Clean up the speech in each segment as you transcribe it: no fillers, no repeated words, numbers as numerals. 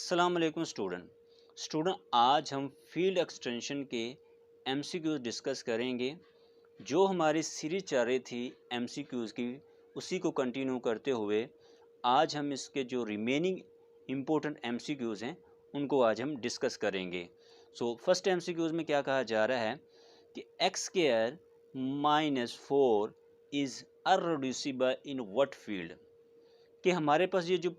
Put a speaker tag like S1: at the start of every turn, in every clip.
S1: अस्सलाम वालेकुम स्टूडेंट आज हम फील्ड एक्सटेंशन के एमसीक्यूज़ डिस्कस करेंगे। जो हमारी सीरीज चल रही थी एमसीक्यूज़ की, उसी को कंटिन्यू करते हुए आज हम इसके जो रिमेनिंग इम्पोर्टेंट एमसीक्यूज़ हैं उनको आज हम डिस्कस करेंगे। फर्स्ट एमसीक्यूज़ में क्या कहा जा रहा है कि x square minus 4 is irreducible in what field, कि हमारे पास ये जो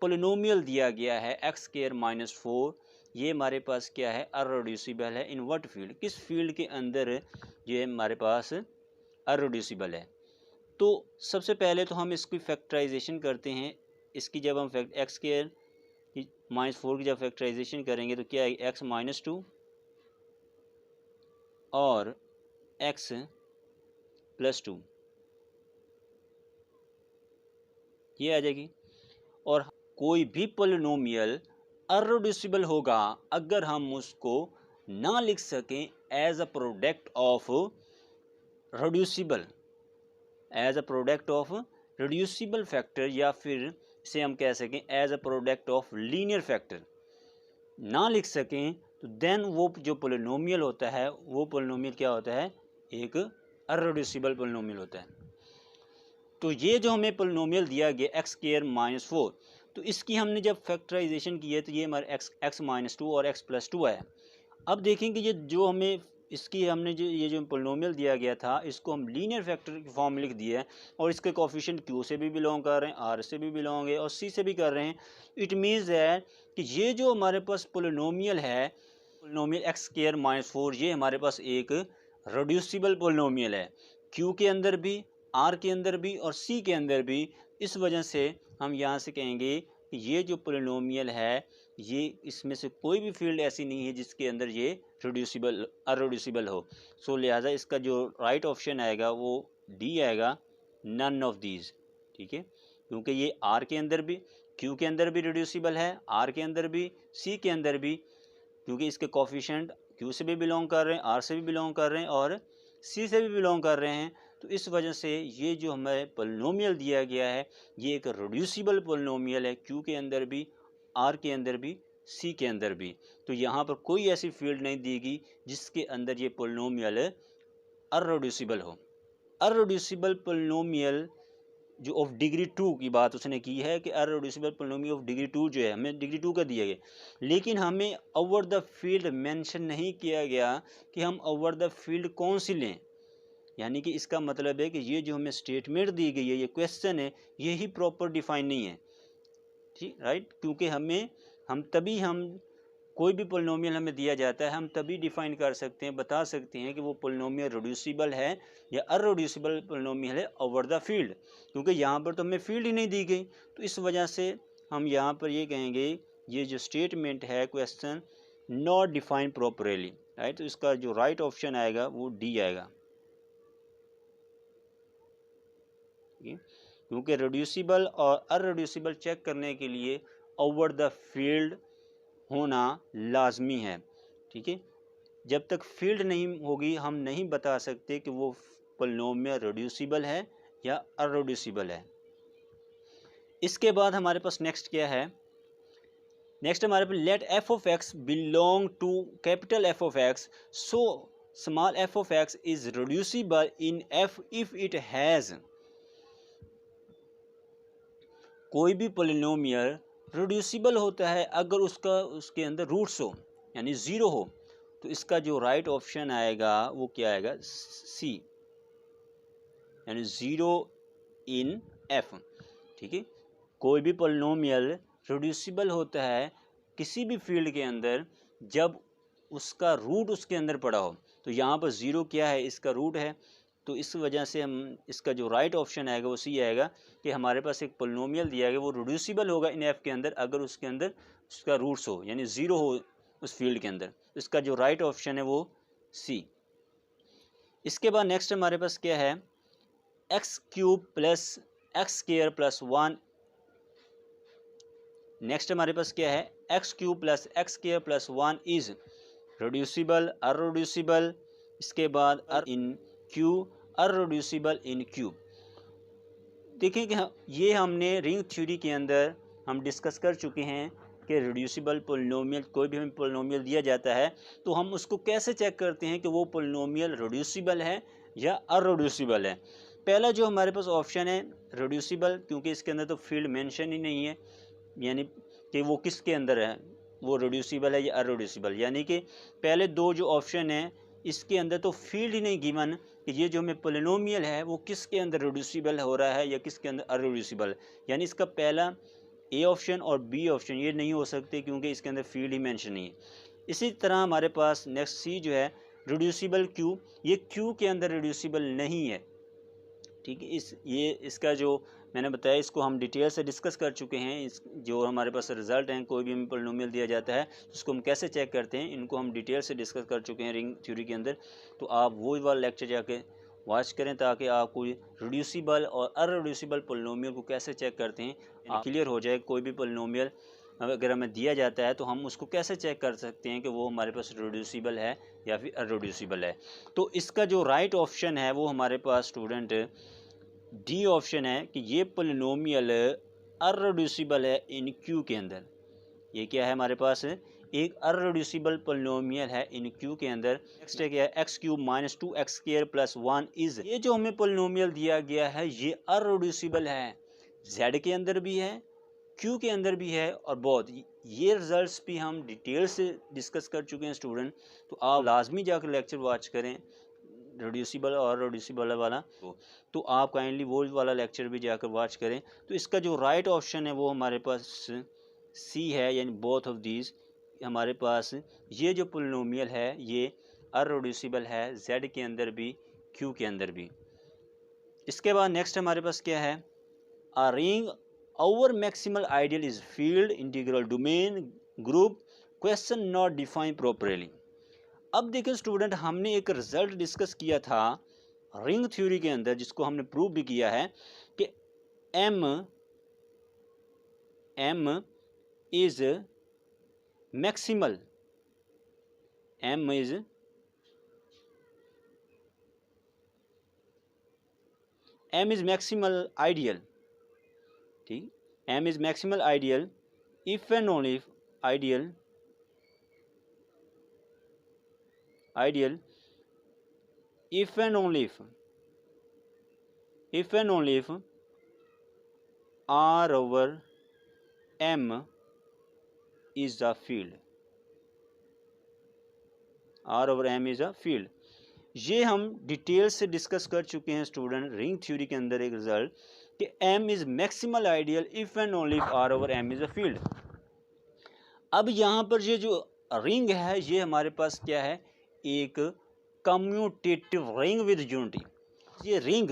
S1: पोलिनोमियल दिया गया है एक्स स्क्वायर माइनस 4, ये हमारे पास क्या है, अनरिड्यूसिबल है इन व्हाट फील्ड, किस फील्ड के अंदर ये हमारे पास अनरिड्यूसिबल है। तो सबसे पहले तो हम इसकी फैक्टराइजेशन करते हैं। इसकी जब हम एक्स स्क्वायर माइनस 4 की जब फैक्टराइजेशन करेंगे तो क्या है, एक्स माइनस 2 और एक्स प्लस 2 ये आ जाएगी। और कोई भी पोलिनोमियल अनरिड्यूसिबल होगा अगर हम उसको ना लिख सकें as a product of reducible, as a product of reducible factor, या फिर इसे हम कह सकें as a product of linear factor, ना लिख सकें तो देन वो जो पोलिनोमियल होता है वो पोलिनोमियल क्या होता है, एक अनरिड्यूसिबल पोलिनोमियल होता है। तो ये जो हमें पोलिनोमियल दिया गया एक्स स्क्वायर माइनस 4, तो इसकी हमने जब फैक्टराइजेशन की है तो ये हमारे एक्स माइनस 2 और एक्स प्लस 2 है। अब देखेंगे ये जो हमें इसकी हमने ये जो पोलिनोमियल दिया गया था इसको हम लीनियर फैक्टर की फॉर्म में लिख दिया है, और इसके कोफिशिएंट क्यू से भी बिलोंग कर रहे हैं, आर से भी बिलोंग है और सी से भी कर रहे हैं। इट मीन्स है कि ये जो हमारे पास पोलिनोमियल है, पोलिनोमियल एक्स स्क्वायर माइनस 4, ये हमारे पास एक रिड्यूसिबल पोलिनोमियल है, क्यू के अंदर भी, आर के अंदर भी और सी के अंदर भी। इस वजह से हम यहाँ से कहेंगे कि ये जो पोलिनोमियल है, ये इसमें से कोई भी फील्ड ऐसी नहीं है जिसके अंदर ये रिड्यूसिबल अनरिड्यूसिबल हो। सो लिहाजा इसका जो राइट ऑप्शन आएगा वो डी आएगा, नन ऑफ दीज। ठीक है, क्योंकि ये आर के अंदर भी, क्यू के अंदर भी रिड्यूसिबल है, आर के अंदर भी, सी के अंदर भी, क्योंकि इसके कोफिशिएंट क्यू से भी बिलोंग कर रहे हैं, आर से भी बिलोंग कर रहे हैं और सी से भी बिलोंग कर रहे हैं। तो इस वजह से ये जो हमें पोलिनोमियल दिया गया है ये एक रिड्यूसिबल पोलिनोमियल है, क्यू के अंदर भी, आर के अंदर भी, सी के अंदर भी। तो यहाँ पर कोई ऐसी फील्ड नहीं दी गई जिसके अंदर ये पोलिनोमियल अनरिड्यूसिबल हो। अनरिड्यूसिबल पोलिनोमियल जो ऑफ डिग्री 2 की बात उसने की है कि अनरिड्यूसिबल पोलिनोमियल ऑफ डिग्री 2 जो है हमें डिग्री 2 का दिया गया, लेकिन हमें ओवर द फील्ड मेंशन नहीं किया गया कि हम ओवर द फील्ड कौन सी लें। यानी कि इसका मतलब है कि ये जो हमें स्टेटमेंट दी गई है, ये क्वेश्चन है, ये ही प्रॉपर डिफाइन नहीं है। ठीक, राइट, क्योंकि हम कोई भी पोलिनोमियल हमें दिया जाता है हम तभी डिफाइन कर सकते हैं, बता सकते हैं कि वो पोलिनोमियल रिड्यूसिबल है या अनरिड्यूसिबल पोलिनोमियल है ओवर द फील्ड, क्योंकि यहाँ पर तो हमें फील्ड ही नहीं दी गई। तो इस वजह से हम यहाँ पर ये कहेंगे ये जो स्टेटमेंट है question not defined properly, right. तो इसका जो राइट ऑप्शन आएगा वो डी आएगा, क्योंकि रिड्यूसिबल और अनरिड्यूसिबल चेक करने के लिए ओवर द फील्ड होना लाजमी है। ठीक है, जब तक फील्ड नहीं होगी हम नहीं बता सकते कि वो पोलिनोमियल रिड्यूसिबल है या अनरिड्यूसिबल है। इसके बाद हमारे पास नेक्स्ट क्या है, नेक्स्ट हमारे पास let f of x belong to capital F of x, so small f of x is reducible in F if it has, कोई भी पोलिनोमियल रिड्यूसिबल होता है अगर उसके अंदर रूट्स हो यानी ज़ीरो हो। तो इसका जो राइट ऑप्शन आएगा वो क्या आएगा, सी, यानी ज़ीरो इन एफ। ठीक है, कोई भी पोलिनोमियल रिड्यूसिबल होता है किसी भी फील्ड के अंदर जब उसका रूट उसके अंदर पड़ा हो। तो यहाँ पर ज़ीरो क्या है, इसका रूट है। तो इस वजह से हम इसका जो राइट ऑप्शन आएगा वो सी आएगा कि हमारे पास एक पोलिनोमियल दिया गया वो रिड्यूसिबल होगा इन एफ के अंदर अगर उसके अंदर उसका रूट्स हो यानी ज़ीरो हो उस फील्ड के अंदर। इसका जो राइट ऑप्शन है वो सी। इसके बाद नेक्स्ट हमारे पास क्या है, x cube plus x square plus 1। Next हमारे पास क्या है, x cube plus x square plus 1 is reducible irreducible. इसके बाद इन क्यू अनरिड्यूसिबल इन क्यूब। देखिए कि ये हमने रिंग थ्योरी के अंदर हम डिस्कस कर चुके हैं कि रिड्यूसिबल पोलिनोमियल, कोई भी हमें पोलिनोमियल दिया जाता है तो हम उसको कैसे चेक करते हैं कि वो पोलिनोमियल रिड्यूसिबल है या अनरिड्यूसिबल है। पहला जो हमारे पास ऑप्शन है रिड्यूसिबल, क्योंकि इसके अंदर तो फील्ड मेंशन ही नहीं है, यानी कि वो किसके अंदर है, वो रिड्यूसिबल है या अनरिड्यूसिबल। यानी कि पहले दो जो ऑप्शन है इसके अंदर तो फील्ड ही नहीं गिवन कि ये जो हमें पोलिनोमियल है वो किसके अंदर रिड्यूसिबल हो रहा है या किसके अंदर अनरिड्यूसिबल। यानी इसका पहला ए ऑप्शन और बी ऑप्शन ये नहीं हो सकते क्योंकि इसके अंदर फील्ड ही मेंशन नहीं है। इसी तरह हमारे पास नेक्स्ट सी जो है रिड्यूसिबल क्यू, ये क्यू के अंदर रिड्यूसिबल नहीं है। ठीक है, इसका जो मैंने बताया इसको हम डिटेल से डिस्कस कर चुके हैं। इस जो हमारे पास रिजल्ट हैं, कोई भी हमें पोलिनोमियल दिया जाता है तो उसको हम कैसे चेक करते हैं, इनको हम डिटेल से डिस्कस कर चुके हैं रिंग थ्योरी के अंदर। तो आप वो वाला लेक्चर जाके वॉच करें ताकि आपको रिड्यूसिबल और अनरिड्यूसिबल पोलिनोमियल को कैसे चेक करते हैं क्लियर हो जाए। कोई भी पोलिनोमियल अगर हमें दिया जाता है तो हम उसको कैसे चेक कर सकते हैं कि वो हमारे पास रिड्यूसिबल है या फिर अनरिड्यूसिबल है। तो इसका जो राइट ऑप्शन है वो हमारे पास स्टूडेंट डी ऑप्शन है कि ये पोलिनोमियल अनरिड्यूसिबल है इन क्यू के अंदर। ये क्या है हमारे पास एक अनरिड्यूसिबल पोलिनोमियल है इन क्यू के अंदर। नेक्स्ट है क्या है x cube minus 2x² plus 1 is, ये जो हमें पोलिनोमियल दिया गया है ये अनरिड्यूसिबल है, जेड के अंदर भी है क्यू के अंदर भी है और बहुत ये रिजल्ट्स भी हम डिटेल से डिस्कस कर चुके हैं स्टूडेंट। तो आप लाजमी जाकर लेक्चर वॉच करें रिड्यूसिबल और रिड्यूसिबल वाला, तो आप काइंडली वो वाला लेक्चर भी जाकर वॉच करें। तो इसका जो राइट ऑप्शन है वो हमारे पास सी है, यानी बोथ ऑफ दीज हमारे पास ये जो पोलिनोमियल है ये अनरिड्यूसिबल है, जेड के अंदर भी क्यू के अंदर भी। इसके बाद नेक्स्ट हमारे पास क्या है, a ring our maximal ideal is field integral domain group question not defined properly। अब देखिए स्टूडेंट, हमने एक रिजल्ट डिस्कस किया था रिंग थ्योरी के अंदर जिसको हमने प्रूव भी किया है कि M is maximal, M is maximal ideal। ठीक, M is maximal ideal if and only if ideal if and only if R over M is a field, R over M is a field। ये हम detail से discuss कर चुके हैं student ring theory के अंदर एक रिजल्ट कि M is maximal ideal if and only if R over M is a field. अब यहाँ पर ये जो रिंग है ये हमारे पास क्या है, एक कम्यूटेटिव रिंग विद यूनिटी। ये ring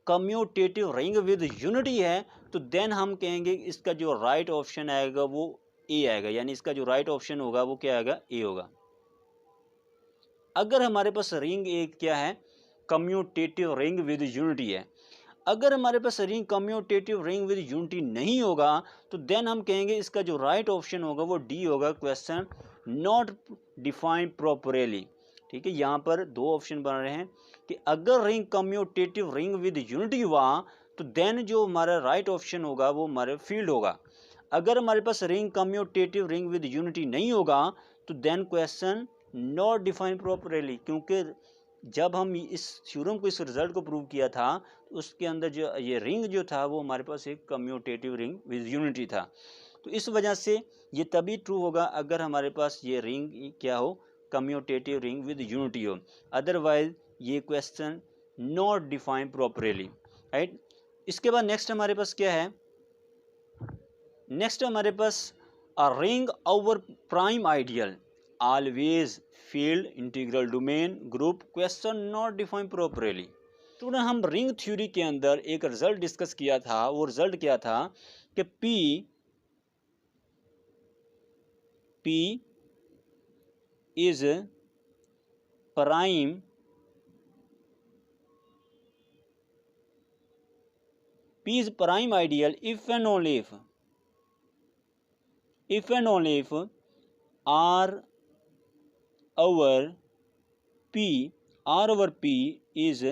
S1: commutative ring with unity है तो देन हम कहेंगे इसका जो राइट ऑप्शन आएगा वो ए आएगा, यानी इसका जो राइट ऑप्शन होगा वो क्या आएगा, ए होगा। अगर हमारे पास रिंग एक क्या है, कम्यूटेटिव रिंग विद यूनिटी है, अगर हमारे पास ring commutative ring with unity नहीं होगा तो देन हम कहेंगे इसका जो राइट ऑप्शन होगा वो डी होगा, क्वेश्चन नॉट डिफाइंड प्रॉपरली। ठीक है, यहाँ पर दो ऑप्शन बन रहे हैं कि अगर ring commutative ring with unity हुआ तो देन जो हमारा राइट ऑप्शन होगा वो हमारे फील्ड होगा। अगर हमारे पास ring commutative ring with unity नहीं होगा तो then question not defined properly, क्योंकि जब हम इस थ्योरम को, इस रिजल्ट को प्रूव किया था उसके अंदर जो ये रिंग जो था वो हमारे पास एक कम्यूटेटिव रिंग विद यूनिटी था। तो इस वजह से ये तभी ट्रू होगा अगर हमारे पास ये रिंग क्या हो, कम्यूटेटिव रिंग विद यूनिटी हो, अदरवाइज ये question not defined properly, right. इसके बाद नेक्स्ट हमारे पास क्या है, नेक्स्ट हमारे पास a ring over prime ideal always field integral domain group question not defined properly. तो ना हम रिंग थ्योरी के अंदर एक रिजल्ट डिस्कस किया था, वो रिजल्ट क्या था कि P is prime ideal if and only if R over P is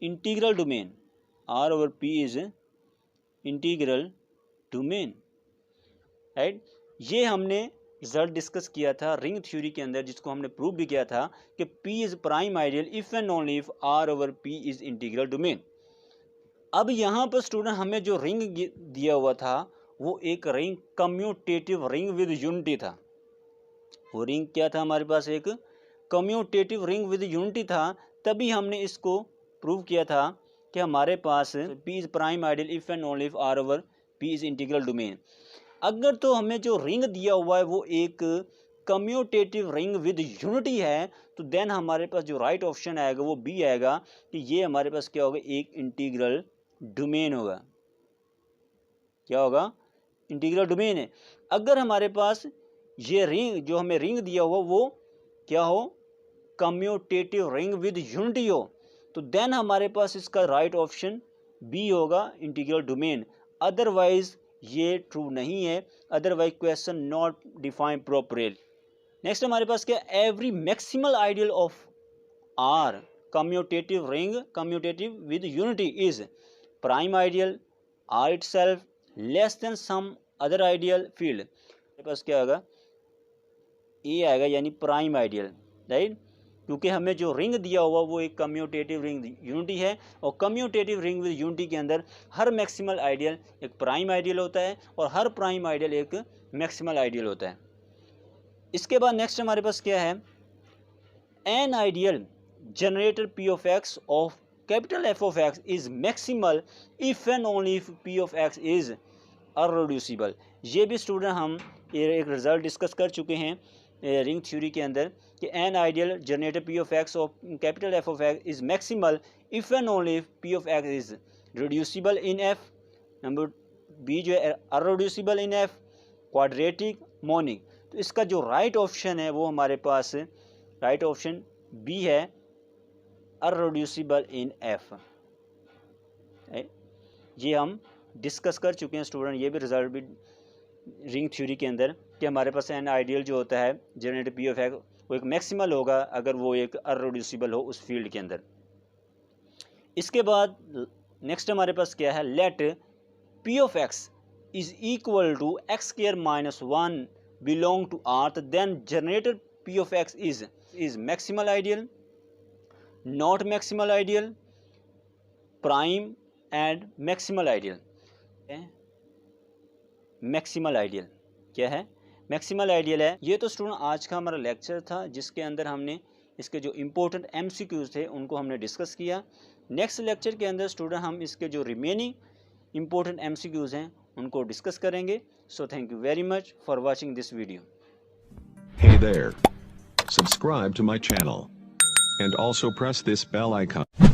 S1: integral domain, R over P is integral domain, right। ये हमने रिजल्ट डिस्कस किया था रिंग थ्योरी के अंदर, जिसको हमने प्रूव भी किया था कि P is prime ideal if and only if R over P is integral domain. अब यहाँ पर स्टूडेंट हमें जो रिंग दिया हुआ था वो एक ring commutative ring with unity था। वो रिंग क्या था हमारे पास, एक कम्यूटेटिव रिंग विद यूनिटी था। तभी हमने इसको प्रूव किया था कि हमारे पास P is prime ideal if and only if R over P is integral domain. अगर तो हमें जो रिंग दिया हुआ है वो एक कम्यूटेटिव रिंग विद यूनिटी है, तो देन हमारे पास जो राइट ऑप्शन आएगा वो बी आएगा कि ये हमारे पास क्या होगा, एक इंटीग्रल डोमेन होगा। क्या होगा, इंटीग्रल डोमेन है। अगर हमारे पास ये रिंग जो हमें रिंग दिया हुआ वो क्या हो, कम्यूटेटिव रिंग विद यूनिटी हो, तो देन हमारे पास इसका राइट ऑप्शन बी होगा, इंटीग्रल डोमेन। अदरवाइज ये ट्रू नहीं है, otherwise question not defined properly. Next हमारे पास क्या, every maximal ideal of R commutative ring commutative with unity is prime ideal R itself less than some other ideal field. हमारे पास क्या होगा, ए आएगा, यानी प्राइम आइडियल, राइट, क्योंकि हमें जो रिंग दिया हुआ वो एक कम्यूटेटिव रिंग यूनिटी है, और कम्यूटेटिव रिंग विद यूनिटी के अंदर हर मैक्सिमल आइडियल एक प्राइम आइडियल होता है और हर प्राइम आइडियल एक मैक्सिमल आइडियल होता है। इसके बाद नेक्स्ट हमारे पास क्या है, an ideal generator P of x of capital F of x is maximal if and only if P of x is irreducible. ये भी स्टूडेंट हम एक रिजल्ट डिस्कस कर चुके हैं रिंग थ्योरी के अंदर कि an ideal generator P of x of capital F of x is maximal if and only if P of x is reducible in F. Number B जो है unreducible in F, quadratic, monic. तो इसका जो right option है वो हमारे पास right option B है, unreducible in F. ये हम डिस्कस कर चुके हैं स्टूडेंट, ये भी रिजल्ट भी रिंग थ्योरी के अंदर कि हमारे पास एन आइडियल जो होता है जनरेटर पी ऑफ एक्स वो एक मैक्सिमल होगा अगर वो एक अनरिड्यूसिबल हो उस फील्ड के अंदर। इसके बाद नेक्स्ट हमारे पास क्या है, let P of x is equal to X square minus 1 belong to R, then generator P of x is maximal ideal, not maximal ideal, prime and maximal ideal. Maximal ideal क्या है, maximal ideal है। ये तो student आज का हमारा lecture था जिसके अंदर हमने इसके जो इम्पोर्टेंट एमसीक्यूज थे उनको हमने डिस्कस किया। नेक्स्ट लेक्चर के अंदर स्टूडेंट हम इसके जो रिमेनिंग इम्पोर्टेंट एमसीक्यूज हैं उनको डिस्कस करेंगे। So thank you very much for watching this video.
S2: Hey there. Subscribe to my channel. And also press this bell icon.